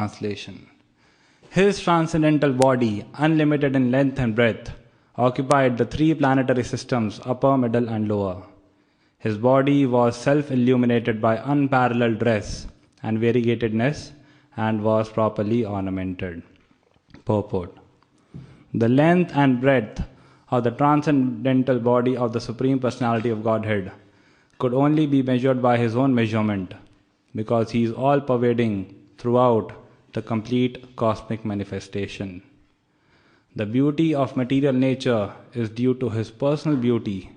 Translation. His transcendental body, unlimited in length and breadth, occupied the three planetary systems, upper, middle, and lower. His body was self-illuminated by unparalleled dress and variegatedness and was properly ornamented. Purport. The length and breadth of the transcendental body of the Supreme Personality of Godhead could only be measured by his own measurement, because he is all-pervading throughout the complete cosmic manifestation. The beauty of material nature is due to his personal beauty,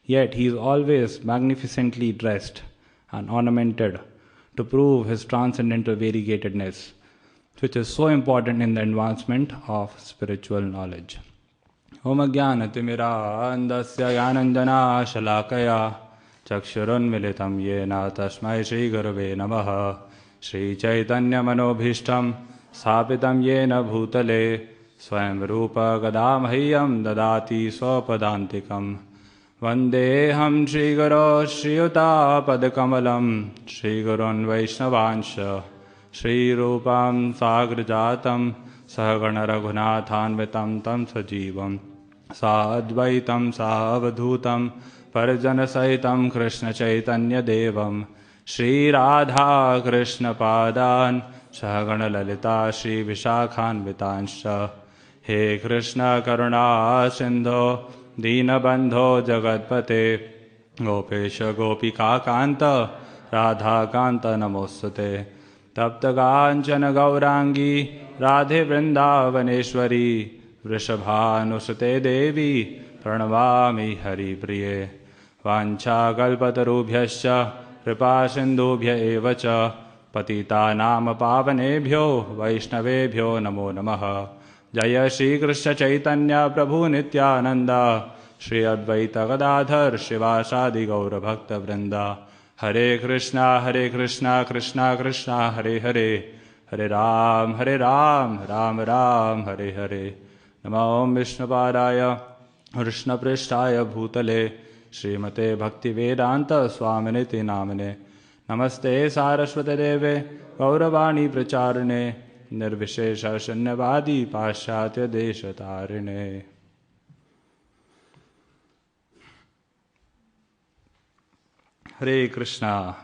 yet he is always magnificently dressed and ornamented to prove his transcendental variegatedness, which is so important in the advancement of spiritual knowledge. Om Ajnanatimiraandasya Gyananjana Shalakaya Chakshurunmilitam Yena Tasmai Shri Gurave Namaha Shri Chaitanya Manobhishtam Sapitam Yena Bhutale Swayam Rupa Gadamahyam Dadati Swapadantikam Vandeham Shri Guru Shri Yuta Padakamalam Shri Gurun Vaishnavansha Shri Rupam Sagrajatam Sahagana Raghunathanvitam Tam Sajivam Sadvaitam Sahavadhutam Parjana Sahitam Krishna Chaitanya Devam Shri Radha Krishna Padan Sahagana Lalita Shri Vishakhan Vitansha He Krishna Karuna Sindho Dinabandho Jagatpate Gopesha Gopika Kanta Radha Kanta Namostate Tapta Kanchana Gaurangi Radhe Vrindavaneshwari Vrishabhanusate Devi Pranavami Hari Priye Vancha Kalpatarubhyascha Kripa Sindhubhya Evacha Patita Nama Pavanebhyo Vaishnavebhyo Namo Namaha Jaya Shri Krishna Chaitanya Prabhu Nityananda Shri Advaita Gadadhar Shivasadi Gaura Bhakta Vrinda Hare Krishna Krishna Krishna Hare Hare Hare Ram Ram Ram Hare Hare Namo Om Vishnupadaya Krishna Prishtaya Bhutale Srimate Bhakti Vedanta Swaminiti Namane Namaste Saraswate Deve Gauravani Pracharane Nirvishesha Shanyavadi Paschatya Deshatarine. Hare Krishna.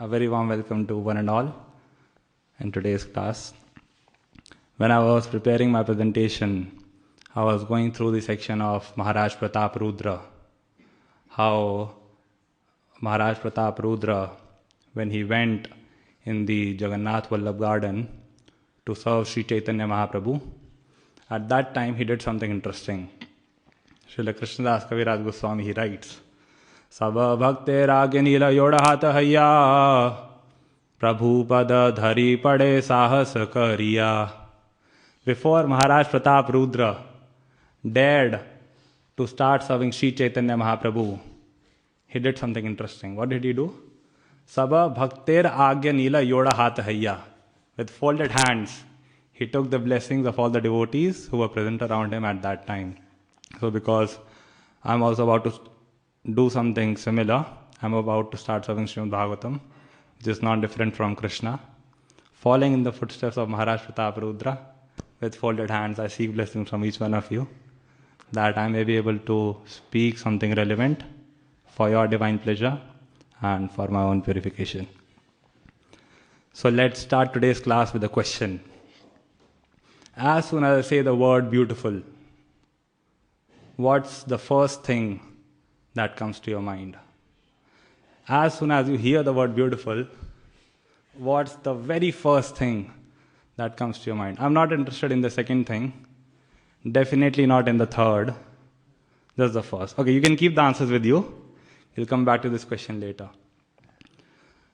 A very warm welcome to one and all in today's class. When I was preparing my presentation, I was going through the section of Maharaj Pratap Rudra. How Maharaj Pratap Rudra, when he went in the Jagannath Vallabh garden to serve Sri Chaitanya Mahaprabhu, at that time he did something interesting. Srila Krishnadas Kaviraj Goswami, he writes, Saba bhakte ragya nila yodahata hayya Prabhu pada dhari pade sahas kariya. Before Maharaj Pratap Rudra dared to start serving Sri Chaitanya Mahaprabhu, he did something interesting. What did he do? Saba bhakter agya nila yoda hat hayya. With folded hands, he took the blessings of all the devotees who were present around him at that time. So because I'm also about to do something similar, I'm about to start serving Srimad Bhagavatam, which is not different from Krishna. Following in the footsteps of Maharaj Pratap Rudra, with folded hands, I seek blessings from each one of you, that I may be able to speak something relevant for your divine pleasure and for my own purification. So let's start today's class with a question. As soon as I say the word beautiful, what's the first thing that comes to your mind? As soon as you hear the word beautiful, what's the very first thing that comes to your mind? I'm not interested in the second thing, definitely not in the third, just the first. Okay, you can keep the answers with you. We'll come back to this question later.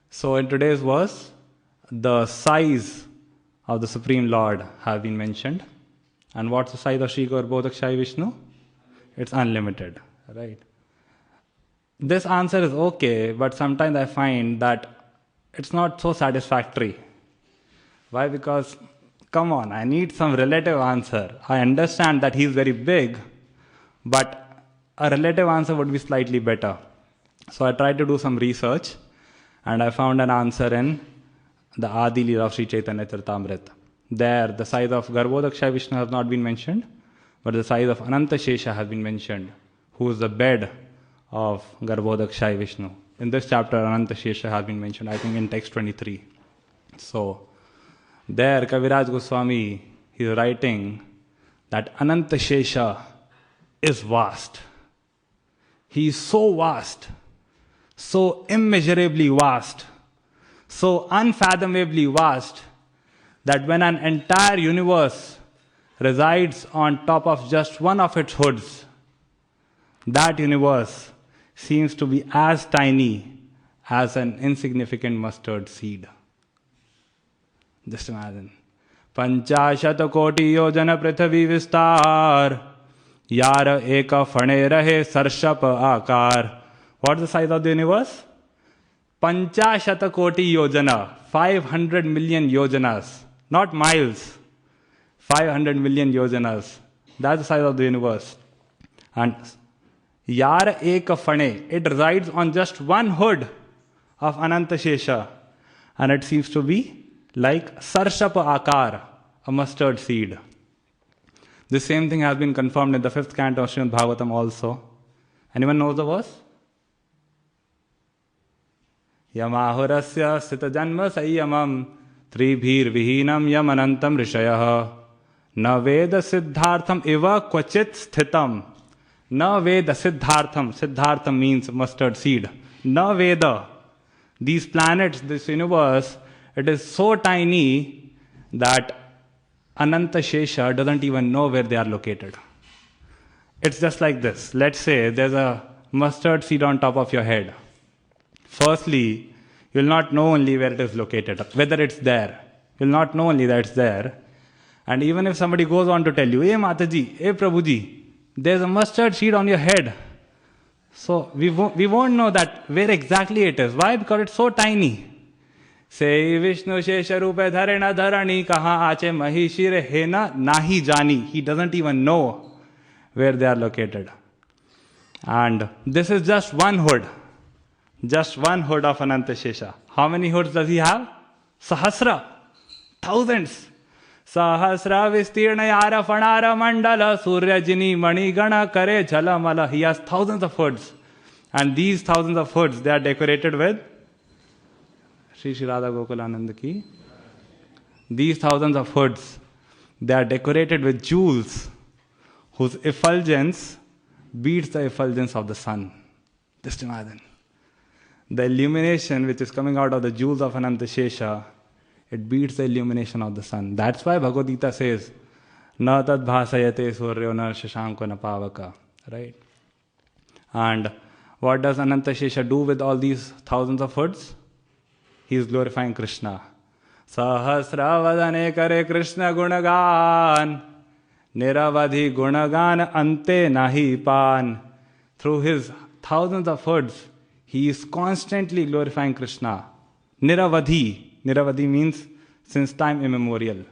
So in today's verse, the size of the Supreme Lord have been mentioned. And what's the size of Sri Gaur Bodhakshayi Vishnu? It's unlimited, right? This answer is okay, but sometimes I find that it's not so satisfactory. Why? Because, come on, I need some relative answer. I understand that he's very big, but a relative answer would be slightly better. So I tried to do some research, and I found an answer in the Adi Leela of Sri Chaitanya Charitamrita. There, the size of Garbhodakshaya Vishnu has not been mentioned, but the size of Ananta Shesha has been mentioned, who is the bed of Garbhodakshaya Vishnu. In this chapter, Ananta Shesha has been mentioned, I think in text 23. So, there Kaviraj Goswami is writing that Ananta Shesha is vast. He is so vast, so immeasurably vast, so unfathomably vast, that when an entire universe resides on top of just one of its hoods, that universe seems to be as tiny as an insignificant mustard seed. Just imagine. Panchashat koti yojana prithvi vistar, yar eka phane rahe sarshap akar. What's the size of the universe? Panchashat koti yojana, 500 million yojanas, not miles. 500 million yojanas. That's the size of the universe. And yar eka phane, it resides on just one hood of Ananta Shesha, and it seems to be like sarshap akar, a mustard seed. The same thing has been confirmed in the 5th canto of Srimad Bhagavatam also. Anyone knows the verse? Yamahurasya sthita janma sayyamam tribhir vihinam yam anantam rishayah na veda siddhartham eva kvachit sthitam. Na veda siddhartham. Siddhartham means mustard seed. Na veda. These planets, this universe, it is so tiny that Ananta Shesha doesn't even know where they are located. It's just like this. Let's say there's a mustard seed on top of your head. Firstly, you'll not know only where it is located, whether it's there. You'll not know only that it's there. And even if somebody goes on to tell you, hey Mataji, hey Prabhuji, there's a mustard seed on your head. So we won't know that where exactly it is. Why? Because it's so tiny. Say Vishnu Shesha Rupe Dharena Dharani Kaha Ache Mahishire Hena Nahi Jani. He doesn't even know where they are located. And this is just one hood. Just one hood of Ananta Shesha. How many hoods does he have? Sahasra. Thousands. Sahasra Vistirna Yara Fanara Mandala Surya Jini Mani Gana Kare Jalamala. He has thousands of hoods. And these thousands of hoods, they are decorated with Sri Sri Radha Gokulananda ki. These thousands of hoods, they are decorated with jewels whose effulgence beats the effulgence of the sun. Just imagine. The illumination which is coming out of the jewels of Ananta Shesha, it beats the illumination of the sun. That's why Bhagavad Gita says, Na tad bhasayate suryo na shashanko na pavaka. Right? And what does Ananta Shesha do with all these thousands of hoods? He is glorifying Krishna. Sahasravadane kare Krishna gunagan, niravadhi gunagan ante nahi pan. Through his thousands of hoods, he is constantly glorifying Krishna. Niravadhi. Niravadhi means since time immemorial.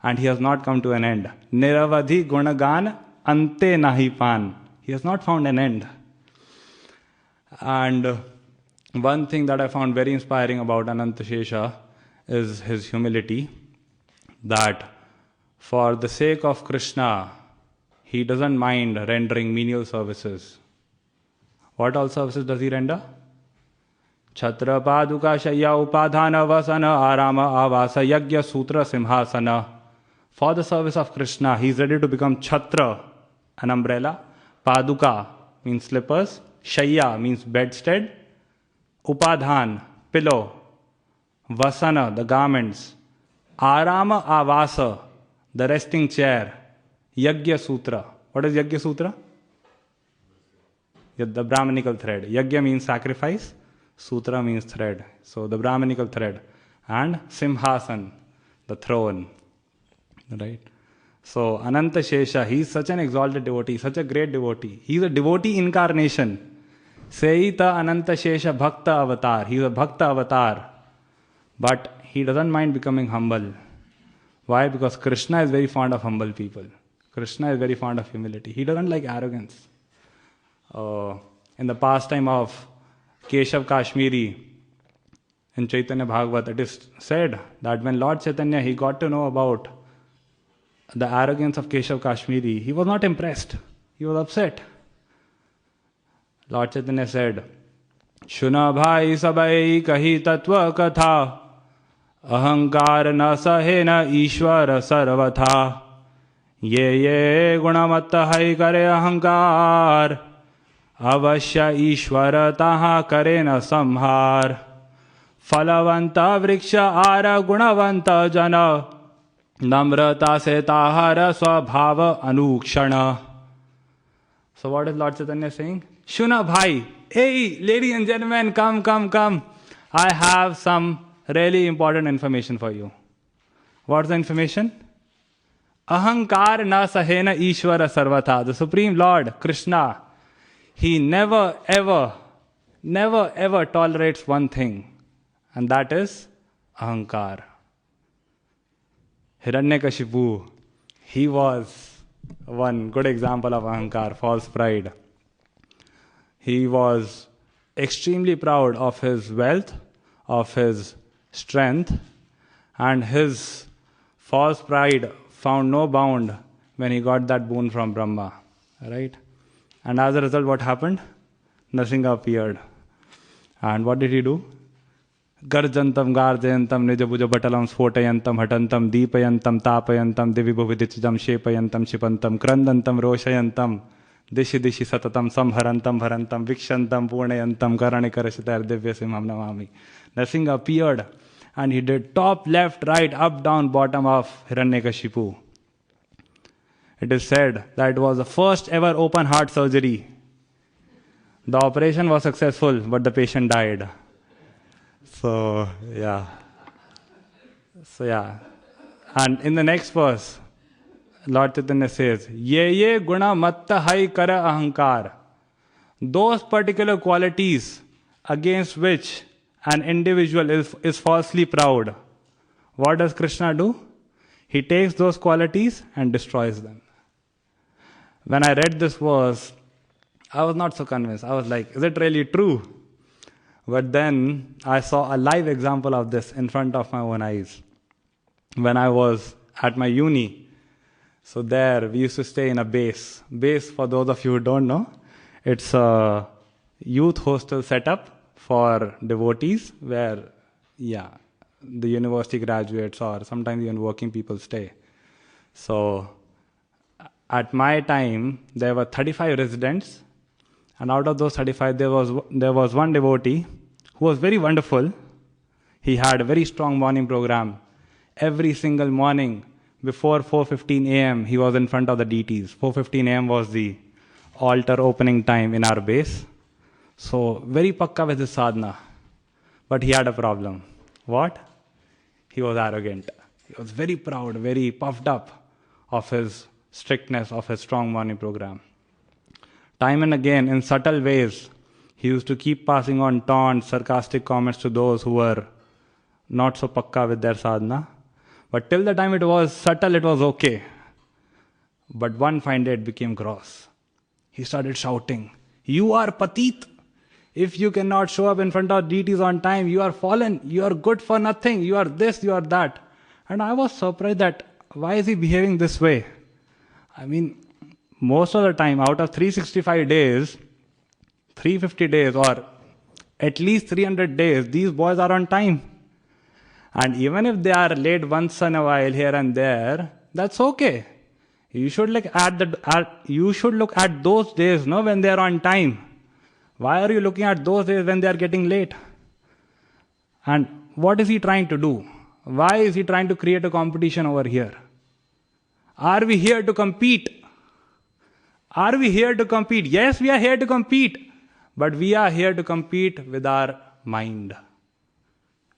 And he has not come to an end. Niravadhi gunagan ante nahi pan. He has not found an end. And one thing that I found very inspiring about Ananta Shesha is his humility. That for the sake of Krishna, he doesn't mind rendering menial services. What all services does he render? Chhatra paduka shayya upadhana vasana arama avasa yagya sutra simhasana. For the service of Krishna, he is ready to become chhatra, an umbrella. Paduka means slippers. Shayya means bedstead. Upadhan, pillow. Vasana, the garments. Arama avasa, the resting chair. Yagya sutra. What is Yagya sutra? The Brahmanical thread. Yagya means sacrifice. Sutra means thread. So the Brahmanical thread. And Simhasan, the throne. Right? So Ananta Shesha, he is such an exalted devotee, such a great devotee. He is a devotee incarnation. Seita Ananta Shesha Bhakta Avatar. He is a Bhakta Avatar. But he doesn't mind becoming humble. Why? Because Krishna is very fond of humble people. Krishna is very fond of humility. He doesn't like arrogance. In the pastime of Keshav Kashmiri, In Chaitanya Bhagavat, it is said that when Lord Chaitanya, he got to know about the arrogance of Keshav Kashmiri, he was not impressed. He was upset. Lord Chaitanya said, Shuna bhai sabai kahi tatva katha, ahankar na sahe na ishwar sarvatha, ye gunamatta hai kare ahankar, avashya ishwar taha kare na samhar, falavanta vriksha ara gunavanta jana, namrata se tahara swabhava anukshana. So what is Lord Chaitanya saying? Shuna bhai, hey ladies and gentlemen, come. I have some really important information for you. What's the information? Ahankar na sahena Ishvara sarvata. The Supreme Lord, Krishna, he never ever tolerates one thing, and that is ahankar. Hiranyakashipu, he was one good example of ahankar, false pride. He was extremely proud of his wealth, of his strength, and his false pride found no bound when he got that boon from Brahma. Right? And as a result, what happened? Nrsimha appeared. And what did he do? Garjantam garjayantam nijabhuja batalam sphotayantam hatantam deepayantam tapayantam divibhuviditijam shepayantam shipantam krandantam roshayantam dishi satatam samharantam bharantam vikshantam purnayantam karanikarashitar divyasimham namami. Nrsimha appeared and he did top, left, right, up, down, bottom of Hiranyakashipu. It is said that it was the first ever open heart surgery. The operation was successful, but the patient died. So yeah. And in the next verse, Lord Chaitanya says, Ye guna matta hai kara ahankar. Those particular qualities against which an individual is falsely proud. What does Krishna do? He takes those qualities and destroys them. When I read this verse, I was not so convinced. I was like, is it really true? But then I saw a live example of this in front of my own eyes. When I was at my uni, so there we used to stay in a base. Base, for those of you who don't know, it's a youth hostel setup for devotees where, the university graduates or sometimes even working people stay. So at my time, there were 35 residents, and out of those 35, there was one devotee who was very wonderful. He had a very strong morning program. Every single morning, before 4:15 a.m., he was in front of the deities. 4:15 a.m. was the altar opening time in our base. So, very pakka with his sadhana. But he had a problem. What? He was arrogant. He was very proud, very puffed up of his strictness, of his strong morning program. Time and again, in subtle ways, he used to keep passing on taunts, sarcastic comments to those who were not so pakka with their sadhana. But till the time it was subtle, it was okay. But one fine day it became gross. He started shouting, "You are patit. If you cannot show up in front of deities on time, you are fallen. You are good for nothing. You are this, you are that." And I was surprised that why is he behaving this way? I mean, most of the time, out of 365 days, 350 days or at least 300 days, these boys are on time. And even if they are late once in a while here and there, that's okay. You should look at those days, no, when they are on time. Why are you looking at those days when they are getting late? And what is he trying to do? Why is he trying to create a competition over here? Are we here to compete? Are we here to compete? Yes, we are here to compete. But we are here to compete with our mind.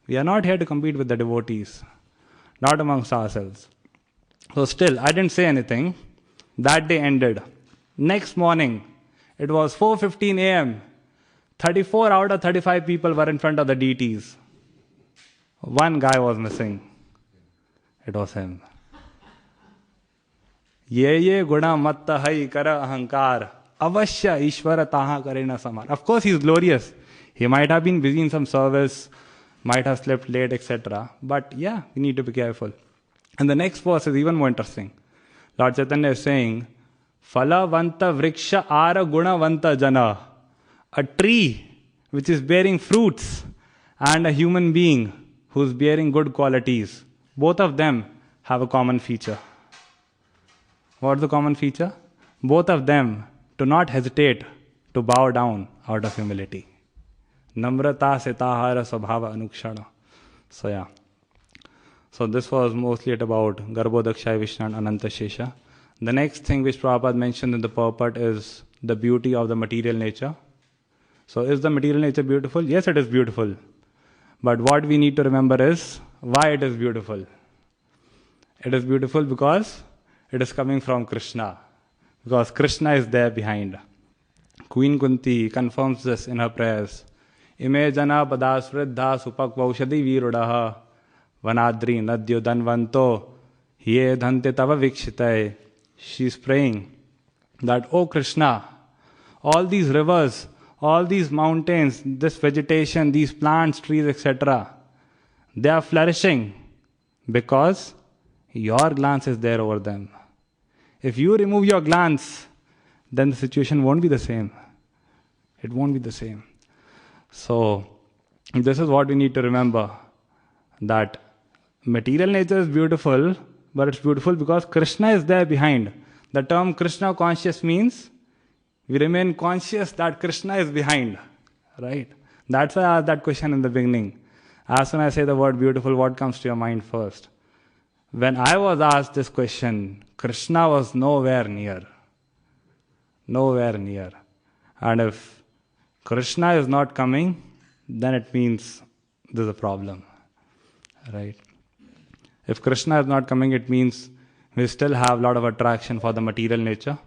We are not here to compete with the devotees. Not amongst ourselves. So still, I didn't say anything. That day ended. Next morning, it was 4:15 a.m. 34 out of 35 people were in front of the deities. One guy was missing. It was him. Ye guna matta hai kara ahankar. Avashya ishvara taha karena samar. Of course, he is glorious. He might have been busy in some service. might have slept late, etc. But yeah, we need to be careful. And the next verse is even more interesting. Lord Chaitanya is saying, Phalavanta vriksha ara gunavanta jana. A tree which is bearing fruits and a human being who is bearing good qualities, both of them have a common feature. What's the common feature? Both of them do not hesitate to bow down out of humility. Namrata setahara svabhava anukshana. So yeah. So this was mostly about Garbhodakshaya Vishnu and Ananta Shesha. The next thing which Prabhupada mentioned in the purport is the beauty of the material nature. So is the material nature beautiful? Yes, it is beautiful. But what we need to remember is why it is beautiful. It is beautiful because it is coming from Krishna. Because Krishna is there behind. Queen Kunti confirms this in her prayers. Ime jana padasvriddha supakvaushadi virudaha vanadri nadyo danvanto ye dhante tava vikshitaye. She is praying that, oh Krishna, all these rivers, all these mountains, this vegetation, these plants, trees, etc., they are flourishing because your glance is there over them. If you remove your glance, then the situation won't be the same. It won't be the same. So, this is what we need to remember, that material nature is beautiful, but it's beautiful because Krishna is there behind. The term Krishna conscious means we remain conscious that Krishna is behind, right? That's why I asked that question in the beginning. As soon as I say the word beautiful, what comes to your mind first? When I was asked this question, Krishna was nowhere near. Nowhere near. And if Krishna is not coming, then it means there's a problem, right? If Krishna is not coming, it means we still have a lot of attraction for the material nature.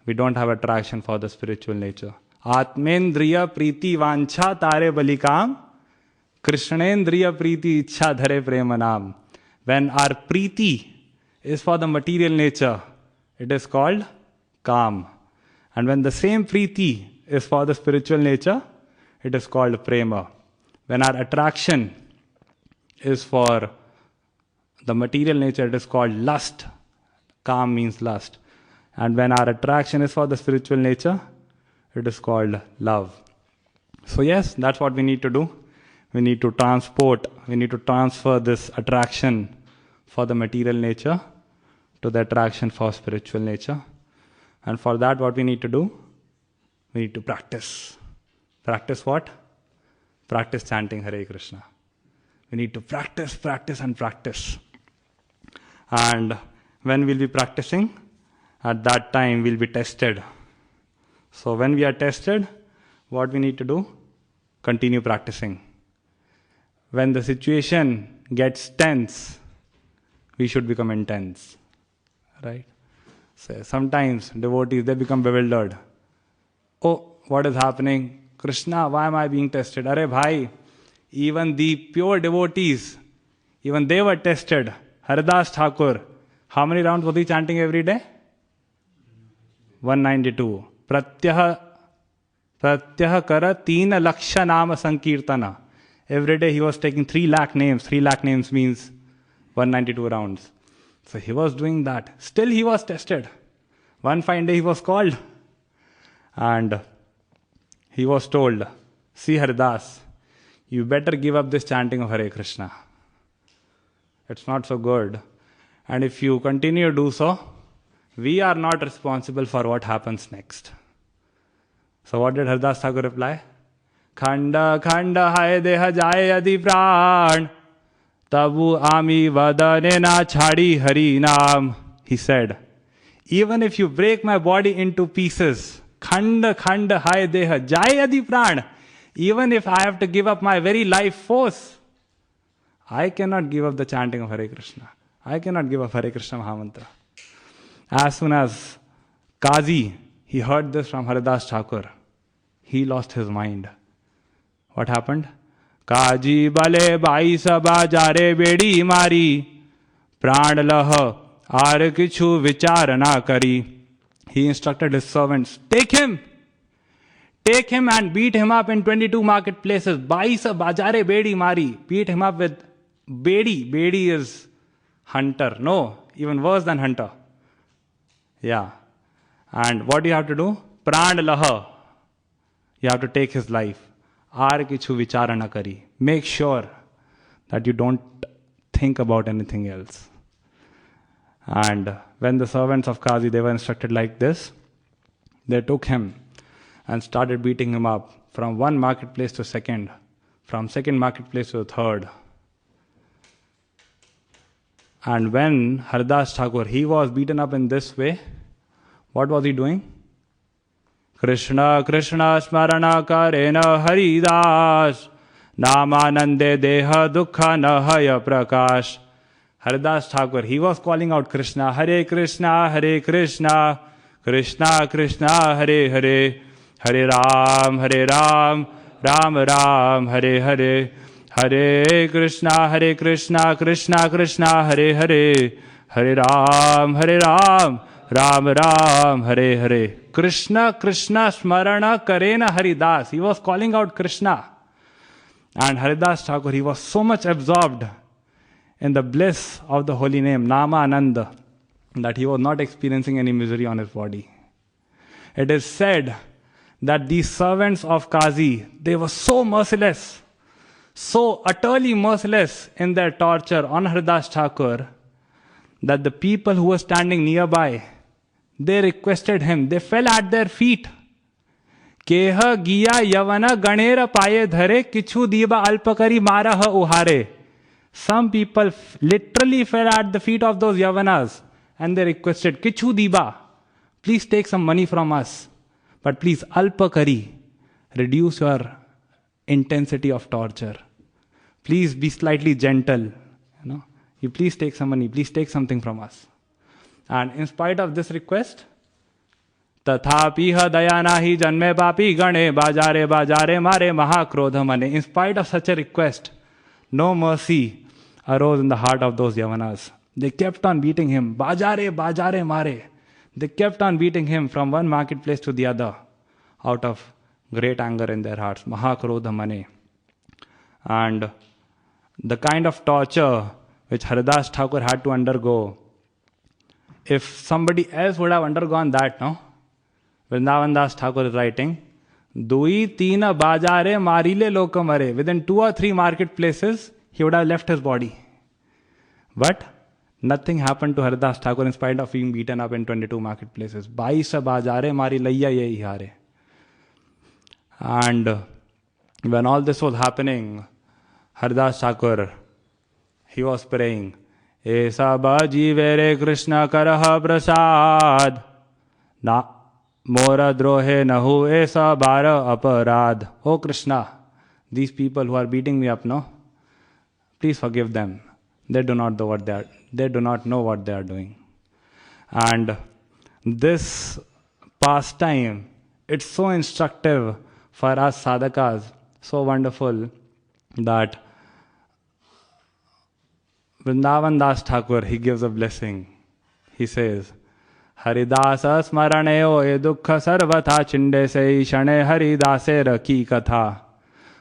We don't have attraction for the spiritual nature. Atmendriya priti vancha tare balikam, Krishnendriya priti ichha dhare premanam. When our priti is for the material nature, it is called kam. And when the same priti is for the spiritual nature, it is called prema. When our attraction is for the material nature, it is called lust. Kam means lust. And when our attraction is for the spiritual nature, it is called love. So yes, that's what we need to do. We need to transfer this attraction for the material nature to the attraction for spiritual nature. And for that, what we need to do? We need to practice. Practice what? Practice chanting Hare Krishna. We need to practice, and practice. And when we'll be practicing, at that time we'll be tested. So when we are tested, what we need to do? Continue practicing. When the situation gets tense, we should become intense. Right? So sometimes devotees, they become bewildered. Oh, what is happening? Krishna, why am I being tested? Arey bhai, even the pure devotees, even they were tested. Haridas Thakur, how many rounds was he chanting every day? 192. Pratyah kara 3 laksha nama sankirtana. Every day he was taking 3 lakh names. 3 lakh names means 192 rounds. So he was doing that. Still he was tested. One fine day he was called. And he was told, see Haridas, you better give up this chanting of Hare Krishna. It's not so good. And if you continue to do so, we are not responsible for what happens next. So what did Haridas Thakur reply? Khanda khanda hai deha jaye adi pran, tabu ami vadane na chhadi hari naam. He said, even if you break my body into pieces, khanda khanda hai deha jaye adi pran, even if I have to give up my very life force, I cannot give up the chanting of Hare Krishna. I cannot give up Hare Krishna Mahamantra. As soon as Kazi, he heard this from Haridas Thakur, he lost his mind. What happened? Kaji bale bai sabha jare bedi mari, pran lah aar kichu vichar na kari. He instructed his servants, take him take him and beat him up in 22 marketplaces. 22 bajare bedi mari. Beat him up with bedi. Bedi is hunter. No, even worse than hunter. Yeah. And what do you have to do? Pran laha. You have to take his life. Aar kichu vichara na kari. Make sure that you don't think about anything else. And when the servants of Qazi, they were instructed like this, they took him and started beating him up from one marketplace to second, from second marketplace to the third. And when Haridas Thakur, he was beaten up in this way, what was he doing? Krishna, Krishna, Smarana Karena Haridas, Namanande Deha Dukha Nahaya Prakash. Haridas Thakur, he was calling out Krishna, Hare Krishna, Hare Krishna, Krishna Krishna, Hare Hare, Hare Ram, Ram Ram, Hare Hare, Hare Krishna, Krishna Krishna, Hare Hare, Hare Ram, Ram Ram, Hare Hare. Krishna Krishna Smarana Karena Haridas. He was calling out Krishna. And Haridas Thakur, he was so much absorbed in the bliss of the holy name, Nama Ananda, that he was not experiencing any misery on his body. It is said that these servants of Qazi, they were so merciless, so utterly merciless in their torture on Haridas Thakur, that the people who were standing nearby, they requested him, they fell at their feet. Keha giya yavana ganera paye dhare kichu diba alpakari maraha uhare. Some people literally fell at the feet of those yavanas and they requested, Kichu diba, please take some money from us. But please, alpakari, reduce your intensity of torture. Please be slightly gentle. You please take some money, please take something from us. And in spite of this request, Tathapiha dayanahi janme papi gane bajare mare mahakrodha mane. In spite of such a request, no mercy arose in the heart of those Yavanas. They kept on beating him. Bajare mare. They kept on beating him from one marketplace to the other out of great anger in their hearts. Mahakrodha mane. And the kind of torture which Haridas Thakur had to undergo, if somebody else would have undergone that, no? Vrindavan Das Thakur is writing, Dui tina bajare marile lokamare. Within 2 or 3 marketplaces, he would have left his body. But nothing happened to Haridas Thakur in spite of being beaten up in 22 marketplaces. Baisa bajare mari layya yehi hare. And when all this was happening, Haridas Thakur, he was praying, Esa baji vere Krishna karaha prasad. Na Mora drohe nahu esa bara aparad. Oh Krishna, these people who are beating me up, no? Please forgive them. They do not know what they are doing. And this pastime, it's so instructive for us sadhakas, so wonderful that Vrindavan Das Thakur, he gives a blessing. He says, Haridasa smaraneo e dukkha sarvatha chinde se shane haridase raki katha.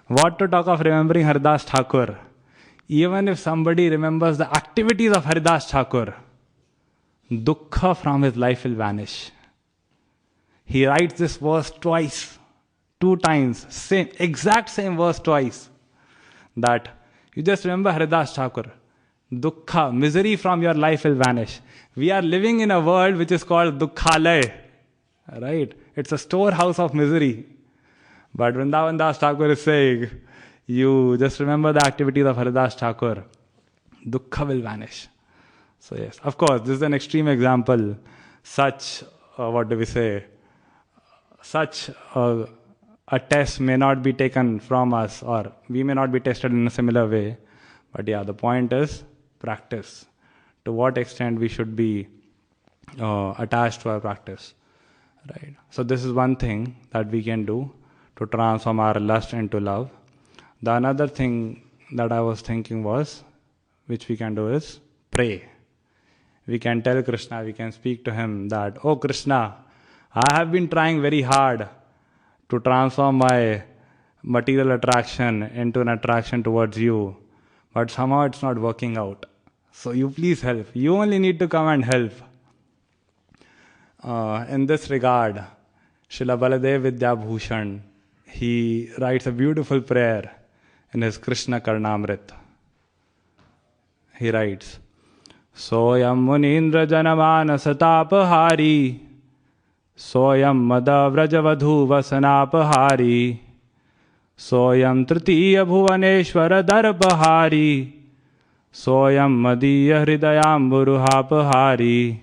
What to talk of remembering Haridas Thakur? Even if somebody remembers the activities of Haridas Thakur, dukkha from his life will vanish. He writes this verse twice, 2 times, exact same verse twice. That you just remember Haridas Thakur. Dukkha, misery from your life will vanish. We are living in a world which is called Dukkhalaya. Right? It's a storehouse of misery. But Vrindavan Das Thakur is saying, you just remember the activities of Haridas Thakur. Dukkha will vanish. So yes, of course, this is an extreme example. Such a test may not be taken from us, or we may not be tested in a similar way. But yeah, the point is practice. To what extent we should be attached to our practice. Right? So this is one thing that we can do to transform our lust into love. The another thing that I was thinking was, which we can do is pray. We can tell Krishna, we can speak to him that, oh Krishna, I have been trying very hard to transform my material attraction into an attraction towards you, but somehow it's not working out. So you please help. You only need to come and help. In this regard, Srila Baladev Vidyabhushan, he writes a beautiful prayer in his Krishna Karnamrit. He writes, Soyam Munindra Janamanasa Tapahari, Soyam Mada Vrajavadhu Vasanapahari, Soyam Tritiya Bhuvaneshwara Darbahari, Soyam Madiya Hridayamburuhapahari.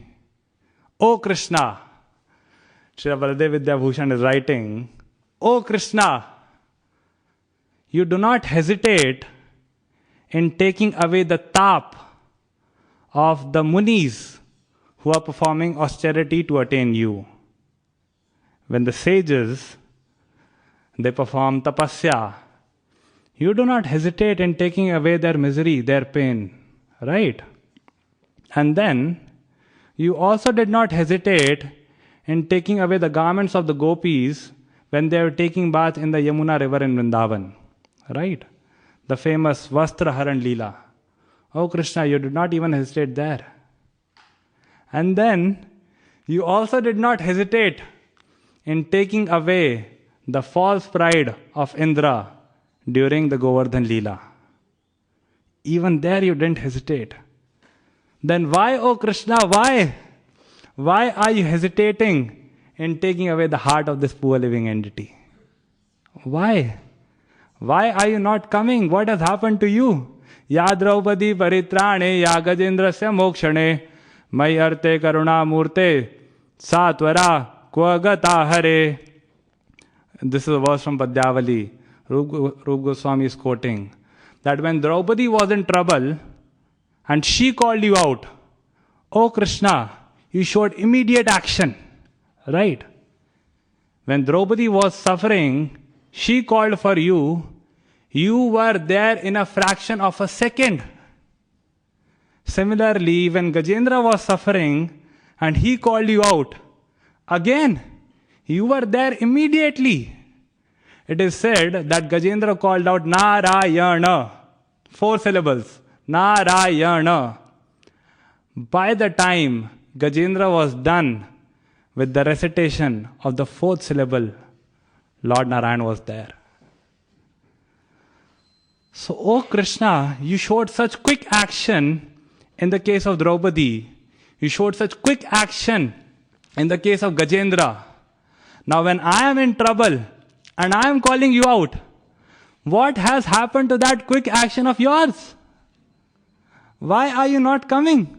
O Krishna, Srila Baladev Vidyabhushan is writing, O Krishna, you do not hesitate in taking away the tap of the munis who are performing austerity to attain you. When the sages, they perform tapasya, you do not hesitate in taking away their misery, their pain, right? And then, you also did not hesitate in taking away the garments of the gopis when they were taking bath in the Yamuna river in Vrindavan, right? The famous Vastra Haran Leela. Oh Krishna, you did not even hesitate there. And then, you also did not hesitate in taking away the false pride of Indra during the Govardhan Leela. Even there you didn't hesitate. Then why, oh Krishna, why? Why are you hesitating in taking away the heart of this poor living entity? Why? Why are you not coming? What has happened to you? Ya Draupadi Paritrane, Ya Gajendrasya Mokshane, Mai Arte Karuna Murte, Satvara Kvagata Hare. This is a verse from Padyavali. Rup Goswami is quoting that when Draupadi was in trouble and she called you out, oh Krishna, you showed immediate action, right? When Draupadi was suffering, she called for you. You were there in a fraction of a second. Similarly, when Gajendra was suffering and he called you out, again, you were there immediately. It is said that Gajendra called out Narayana, 4 syllables, Narayana. By the time Gajendra was done with the recitation of the 4th syllable, Lord Narayan was there. So, oh Krishna, you showed such quick action in the case of Draupadi. You showed such quick action in the case of Gajendra. Now when I am in trouble and I am calling you out, what has happened to that quick action of yours? Why are you not coming?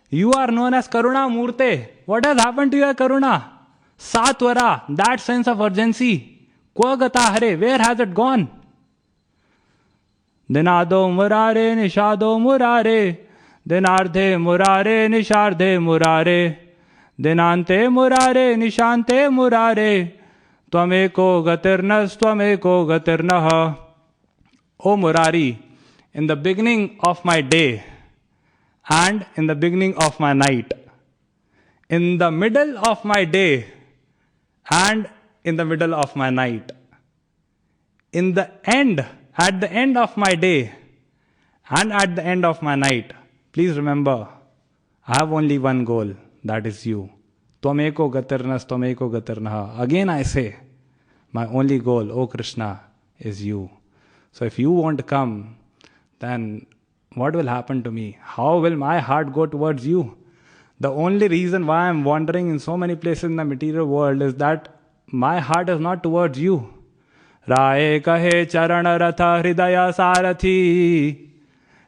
You are known as Karuna Murte. What has happened to your Karuna? Satvara, that sense of urgency. Kvagata Hare, where has it gone? Dinado Murare, Nishado Murare, Dinarthe Murare, Nisharthe Murare, Dinante Murare, Nishante Murare, Twameko Gatirnas, Twameko Gatirnaha. O Murari, in the beginning of my day and in the beginning of my night, in the middle of my day and in the middle of my night, in the end, at the end of my day and at the end of my night, please remember, I have only one goal, that is you. Twameko gatirnas, twameko gatirnaha. Again I say, my only goal, O Krishna, is you. So if you won't come, then what will happen to me? How will my heart go towards you? The only reason why I am wandering in so many places in the material world is that my heart is not towards you. Rae kahe charana ratha hridaya sarathi,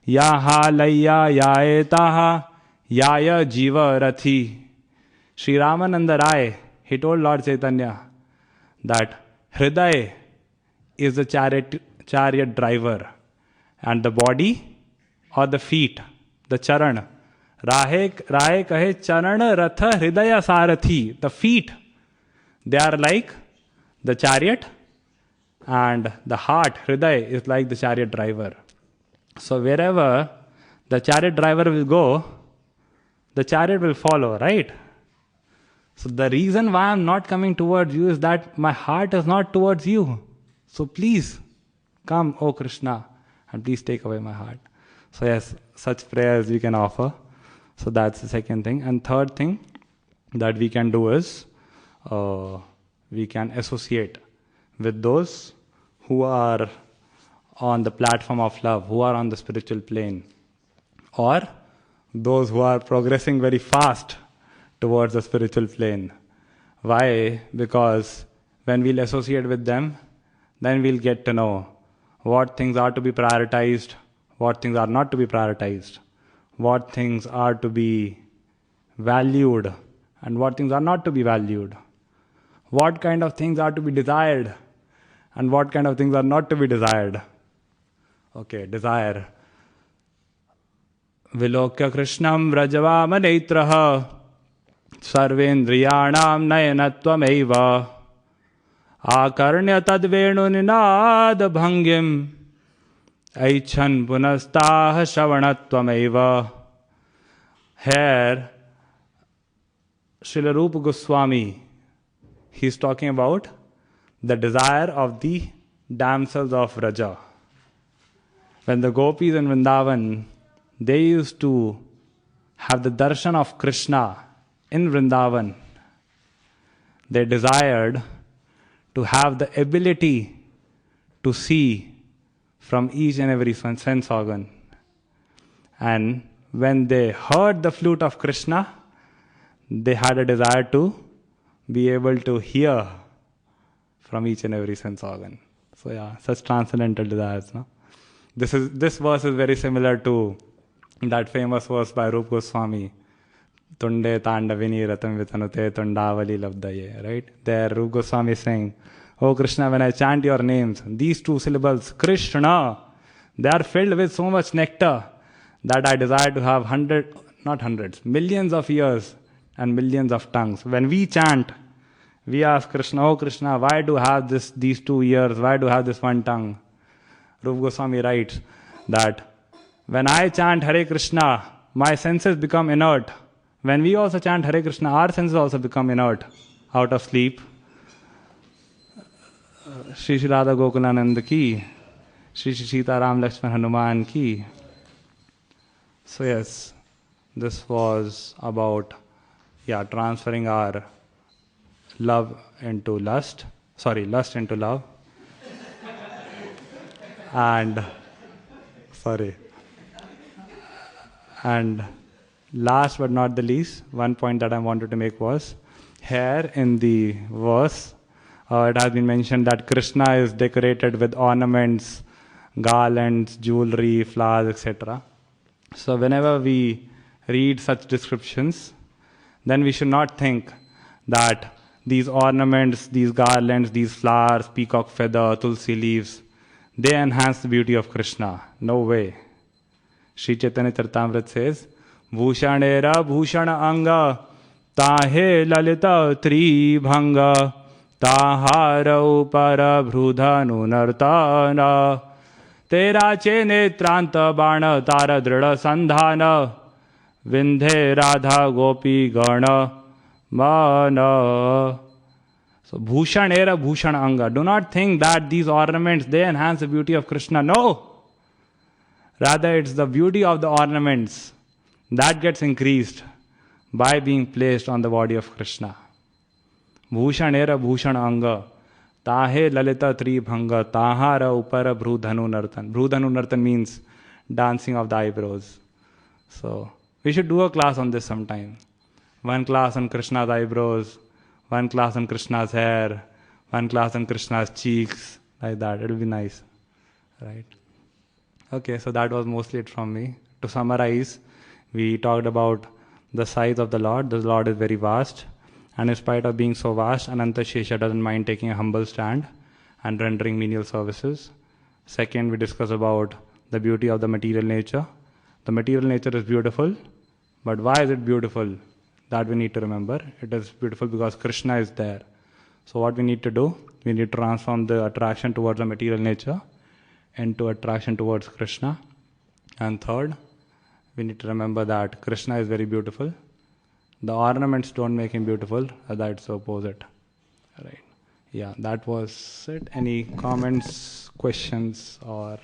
yaha layya yae taha yaya jiva rathi. Sri Ramananda Rai, he told Lord Chaitanya that Hridaya is the chariot driver and the body or the feet, the charan. Rahe kahe charana ratha hridaya sarathi. The feet, they are like the chariot and the heart, hridaya, is like the chariot driver. So wherever the chariot driver will go, the chariot will follow, right? So the reason why I'm not coming towards you is that my heart is not towards you. So please come, O Krishna, and please take away my heart. So yes, such prayers we can offer. So that's the second thing. And third thing that we can do is we can associate with those who are on the platform of love, who are on the spiritual plane, or those who are progressing very fast towards the spiritual plane. Why? Because when we'll associate with them, then we'll get to know what things are to be prioritized, what things are not to be prioritized, what things are to be valued, and what things are not to be valued, what kind of things are to be desired, and what kind of things are not to be desired. Okay, desire. Vilokya Krishnam Vrajavama Netraha Sarvendriyanam Nayanatvam Akarnya Tadvenu Ninad Bhangim Aichan Punastah Shavanatvam. Here, Srila Rupa Goswami, he is talking about the desire of the damsels of Vraja. When the gopis in Vrindavan, they used to have the darshan of Krishna in Vrindavan, they desired to have the ability to see from each and every sense organ. And when they heard the flute of Krishna, they had a desire to be able to hear from each and every sense organ. So yeah, such transcendental desires. No? This verse is very similar to that famous verse by Rupa Goswami. Tunde Tandavini Ratam Vitanute Tundavali Labdaye. Right? There Rupa Goswami is saying, Oh Krishna, when I chant your names, these two syllables, Krishna, they are filled with so much nectar that I desire to have millions of ears and millions of tongues. When we chant, we ask Krishna, oh Krishna, why do I have these 2 ears? Why do I have this one tongue? Rupa Goswami writes that when I chant Hare Krishna, my senses become inert. When we also chant Hare Krishna, our senses also become inert, out of sleep. Shri Shri Radha Gokulanand ki, Shri Shri Sita Ram Lakshman Hanuman ki. So yes, this was about transferring our love into lust. Lust into love. And last but not the least, one point that I wanted to make was, here in the verse, it has been mentioned that Krishna is decorated with ornaments, garlands, jewelry, flowers, etc. So whenever we read such descriptions, then we should not think that these ornaments, these garlands, these flowers, peacock feather, tulsi leaves, they enhance the beauty of Krishna. No way. Sri Chaitanya Charitamrita says, Bhushanera bhushana anga tahe lalita tri bhanga tahara upara bhrudhanu nartana tera che netranta bana tara drida sandhana vindhe radha gopi gana mana. So bhushanera bhushana anga. Do not think that these ornaments, they enhance the beauty of Krishna. No. Rather, it's the beauty of the ornaments that gets increased by being placed on the body of Krishna. Bhushanera bhushana anga tahe lalita tri bhanga tahara upara bhrudhanu nartan. Bhrudhanu nartan means dancing of the eyebrows. So we should do a class on this sometime. One class on Krishna's eyebrows, one class on Krishna's hair, one class on Krishna's cheeks, like that. It will be nice, right? Okay, so that was mostly it from me. To summarize, we talked about the size of the Lord. The Lord is very vast, and in spite of being so vast, Ananta Achyuta doesn't mind taking a humble stand and rendering menial services. Second, we discussed about the beauty of the material nature. The material nature is beautiful, but why is it beautiful? That we need to remember. It is beautiful because Krishna is there. So what we need to do? We need to transform the attraction towards the material nature into attraction towards Krishna. And third, we need to remember that Krishna is very beautiful, the ornaments don't make him beautiful, that's the opposite. Right. Yeah, that was it. Any comments, questions, or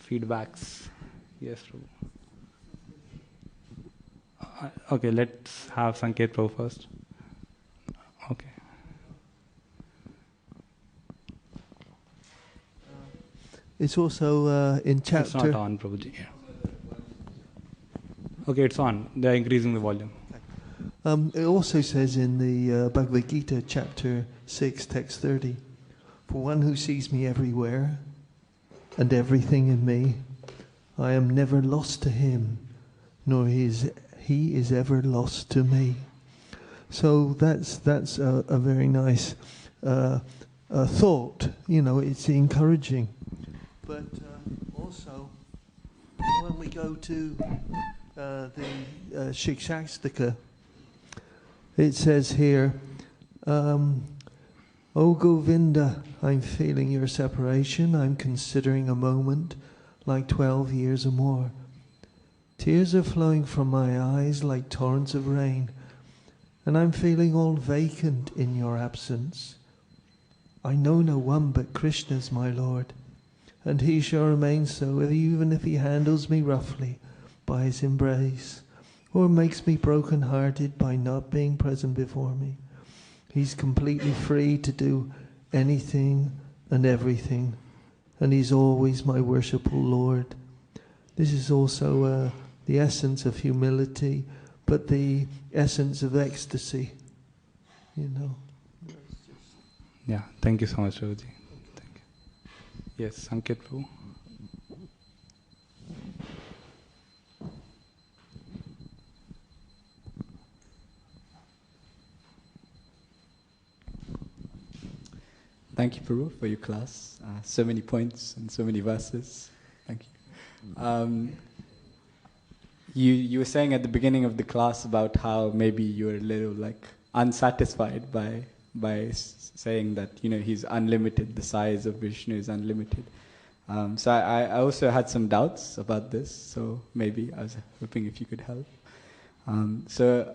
feedbacks? Yes, Prabhu. Okay, let's have Sanket Prabhu first. Okay. It's also in chapter... It's not on, Prabhuji. Okay, it's on. They're increasing the volume. It also says in the Bhagavad Gita, chapter 6, text 30, "For one who sees me everywhere and everything in me, I am never lost to him, nor he is ever lost to me." So that's a very nice thought. You know, it's encouraging. But also, when we go to the Shikshastika, it says here, "O Govinda, I'm feeling your separation. I'm considering a moment like 12 years or more. Tears are flowing from my eyes like torrents of rain, and I'm feeling all vacant in your absence. I know no one but Krishna's my Lord, and he shall remain so even if he handles me roughly by his embrace, or makes me broken-hearted by not being present before me. He's completely free to do anything and everything, and he's always my worshipful Lord." This is also the essence of humility, but the essence of ecstasy, you know. Yeah, thank you so much, Prabhuji. Thank you. Yes, Sanket Prabhu. Thank you, Prabhu, for your class. So many points and so many verses. Thank you. You were saying at the beginning of the class about how maybe you were a little like unsatisfied by saying that, you know, he's unlimited, the size of Vishnu is unlimited. So I also had some doubts about this, so maybe I was hoping if you could help. So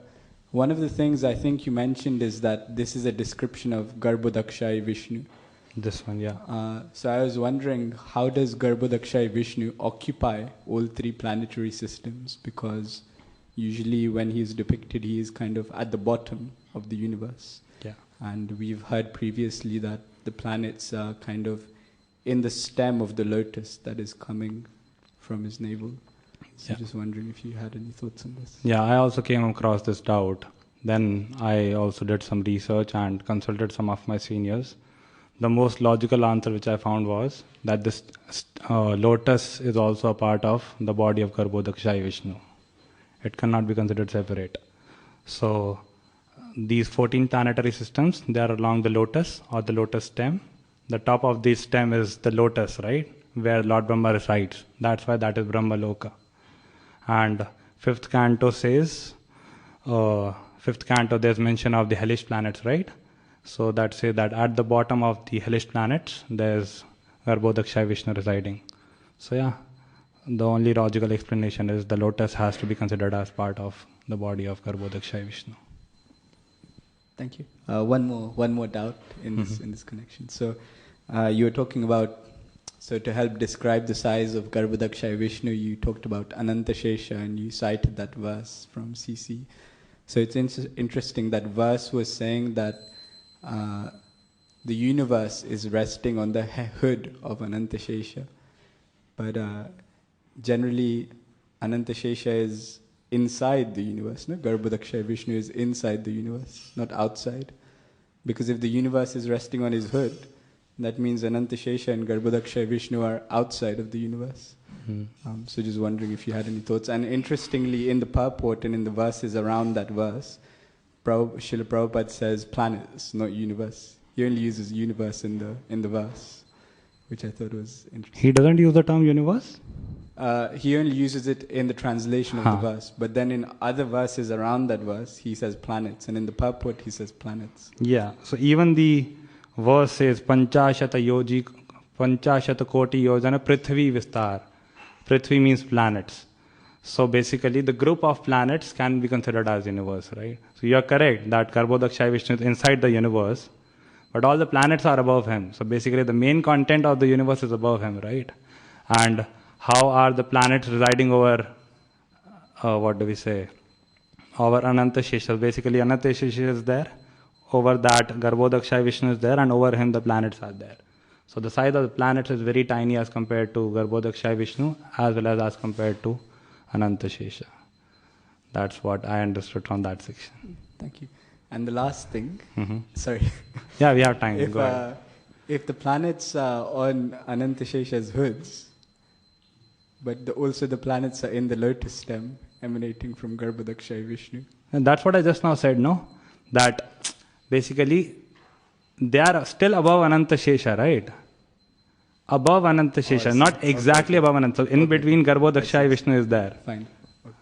one of the things I think you mentioned is that this is a description of Garbhodakshai Vishnu. This one, yeah. So I was wondering, how does Garbhodakshai Vishnu occupy all three planetary systems? Because usually when he is depicted, he is kind of at the bottom of the universe. Yeah. And we've heard previously that the planets are kind of in the stem of the lotus that is coming from his navel. So just wondering if you had any thoughts on this. Yeah, I also came across this doubt. Then I also did some research and consulted some of my seniors. The most logical answer which I found was that this lotus is also a part of the body of Garbhodakshai Vishnu. It cannot be considered separate. So these 14 planetary systems, they are along the lotus or the lotus stem. The top of this stem is the lotus, right? Where Lord Brahma resides. That's why that is Brahma Loka. And fifth canto says, there's mention of the hellish planets, right? So that says that at the bottom of the hellish planets, there's Garbhodakshai Vishnu residing. So yeah, the only logical explanation is the lotus has to be considered as part of the body of Garbhodakshai Vishnu. Thank you. One more doubt in this connection. So you were talking about, so to help describe the size of Garbhodakshai Vishnu, you talked about Ananta Achyuta and you cited that verse from CC. So it's interesting, that verse was saying that the universe is resting on the hood of Ananta Achyuta. But generally, Ananta Achyuta is inside the universe. No? Garbhodakshai Vishnu is inside the universe, not outside. Because if the universe is resting on his hood, that means Ananta Achyuta and Garbhodakshai Vishnu are outside of the universe. So just wondering if you had any thoughts. And interestingly, in the purport and in the verses around that verse, Srila Prabhupada says planets, not universe. He only uses universe in the verse, which I thought was interesting. He doesn't use the term universe? He only uses it in the translation of the verse. But then in other verses around that verse, he says planets. And in the purport, he says planets. Yeah. So even the verse says Panchashata Koti Yojana Prithvi Vistar. Prithvi means planets. So basically, the group of planets can be considered as universe, right? So you are correct that Garbhodakshaya Vishnu is inside the universe, but all the planets are above him. So basically, the main content of the universe is above him, right? And how are the planets residing over, what do we say, over Ananta Shesha? Basically, Ananta Shesha is there. Over that, Garbhodakshaya Vishnu is there, and over him the planets are there. So the size of the planets is very tiny as compared to Garbhodakshaya Vishnu, as well as compared to Ananta Shesha. That's what I understood from that section. Thank you. And the last thing, Mm-hmm. sorry. Yeah, we have time. If, Go ahead. If the planets are on Ananta Shesha's hoods, but also the planets are in the lotus stem emanating from Garbhodakshaya Vishnu. And that's what I just now said, no? That basically they are still above Ananta Shesha, right? Above Ananta Shesha, not exactly above Ananta. So in between Garbhodakshaya Vishnu is there. Fine.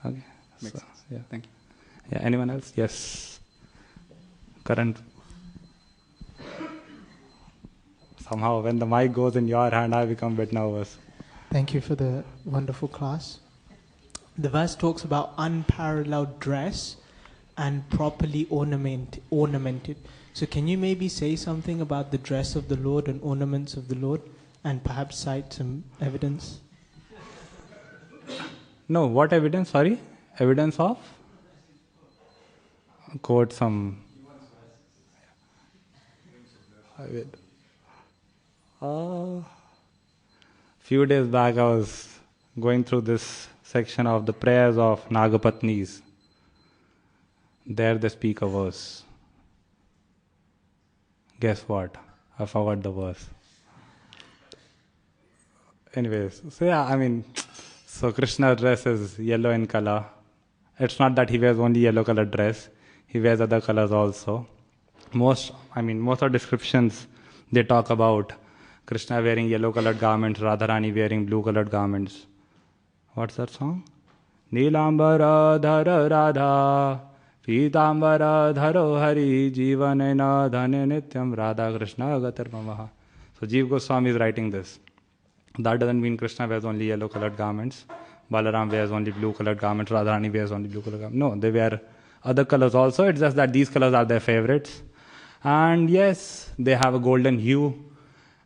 Okay. Makes So, sense. yeah. Thank you. Yeah. Anyone else? Yes. Current. Somehow, when the mic goes in your hand, I become a bit nervous. Thank you for the wonderful class. The verse talks about unparalleled dress and properly ornamented. So can you maybe say something about the dress of the Lord and ornaments of the Lord, and perhaps cite some evidence? No, what evidence? Sorry? Evidence of? Quote some. I will. Few days back I was going through this section of the prayers of Nagapatnis. There they speak a verse. Guess what? I forgot the verse. Anyways, so yeah, I mean, so Krishna's dress is yellow in color. It's not that he wears only yellow colored dress. He wears other colors also. Most of descriptions, they talk about Krishna wearing yellow colored garments, Radharani wearing blue colored garments. What's that song? Neelambara dhara radha, Pitambara dharo hari, jivanena dhane nityam radha Krishna agatar mamaha. So Jeev Goswami is writing this. That doesn't mean Krishna wears only yellow colored garments, Balaram wears only blue colored garments, Radharani wears only blue colored garments. No, they wear other colors also. It's just that these colors are their favorites. And yes, they have a golden hue.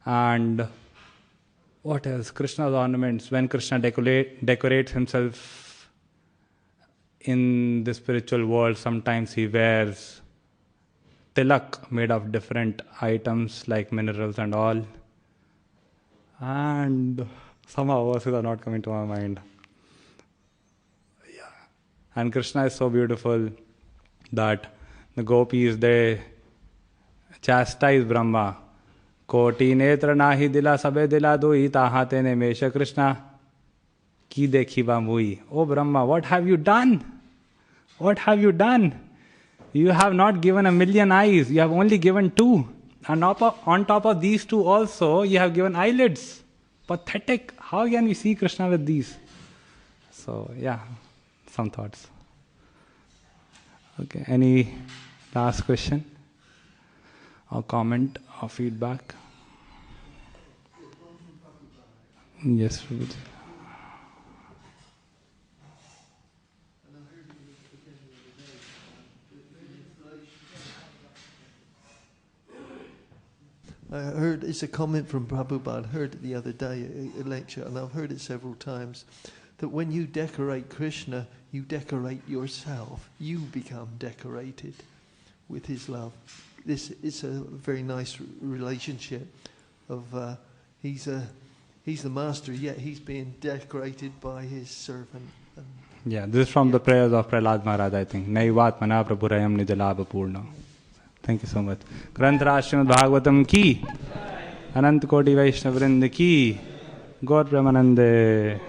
And what else? Krishna's ornaments. When Krishna decorates himself in the spiritual world, sometimes he wears tilak made of different items like minerals and all. And somehow verses are not coming to my mind. Yeah. And Krishna is so beautiful that the gopis, they chastise Brahma. Koti netra nahi dila sabe dila doi taha tene mesha Krishna ki dekhi ba mui. Oh Brahma, what have you done? What have you done? You have not given 1,000,000 eyes. You have only given 2. And on top of these 2 also, you have given eyelids. Pathetic. How can we see Krishna with these? So, yeah, some thoughts. Okay, any last question? Or comment or feedback? Yes, Prabhuji. I heard, it's a comment from Prabhupada, I heard it the other day at a lecture, and I've heard it several times, that when you decorate Krishna, you decorate yourself. You become decorated with his love. This is a very nice relationship of he's the master, yet he's being decorated by his servant. Yeah, this is from the prayers of Prahlad Maharaj, I think. Naivat mana prabhurayam nidalabha purna. Thank you so much. Granthra Srimad Bhagavatam ki, Anant Koti Vaishnava Vrinda ki, Gaur Premanande.